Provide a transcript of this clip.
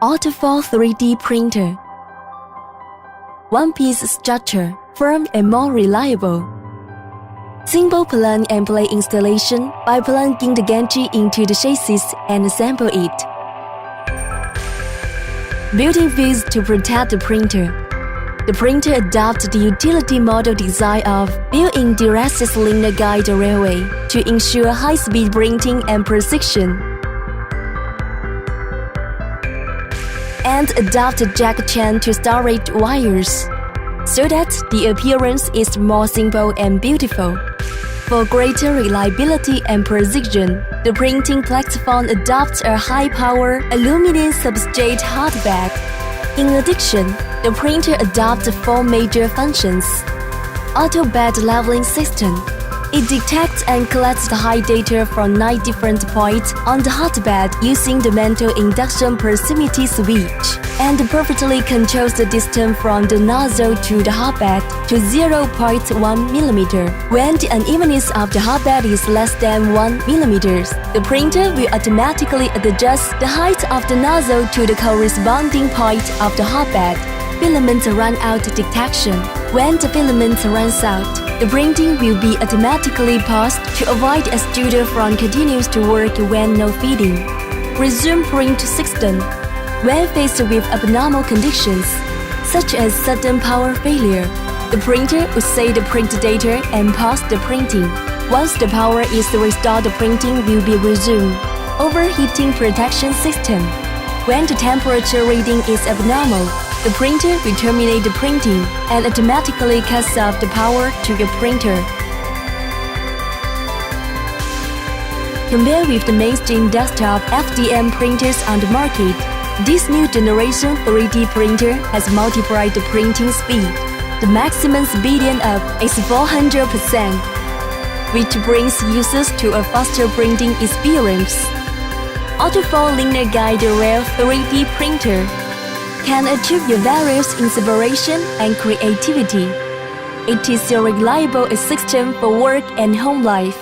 Ortur 3D printer. One-piece structure, firm and more reliable. Simple plug and play installation by plugging the gantry into the chassis and assemble it. Built-in views to protect the printer. The printer adopts the utility model design of built-in direct linear guide railway to ensure high-speed printing and precision. And adopt a jack chain to storage wires, so that the appearance is more simple and beautiful. For greater reliability and precision, the printing platform adopts a high-power aluminum substrate hardbed. In addition, the printer adopts 4 major functions. Auto bed leveling system. It detects and collects the high data from 9 different points on the hotbed using the mantle induction proximity switch, and perfectly controls the distance from the nozzle to the hotbed to 0.1 mm. When the unevenness of the hotbed is less than 1 mm, the printer will automatically adjust the height of the nozzle to the corresponding point of the hotbed. Filament run-out detection. When the filament runs out, the printing will be automatically paused to avoid extruder from continues to work when no feeding. Resume print system. When faced with abnormal conditions, such as sudden power failure, the printer will save the print data and pause the printing. Once the power is restored, the printing will be resumed. Overheating protection system. When the temperature reading is abnormal, the printer will terminate the printing and automatically cuts off the power to your printer. Compared with the mainstream desktop FDM printers on the market, this new generation 3D printer has multiplied the printing speed. The maximum speed up is 400%, which brings users to a faster printing experience. Ortur linear guide rail 3D printer can achieve your various inspiration and creativity. It is a reliable system for work and home life.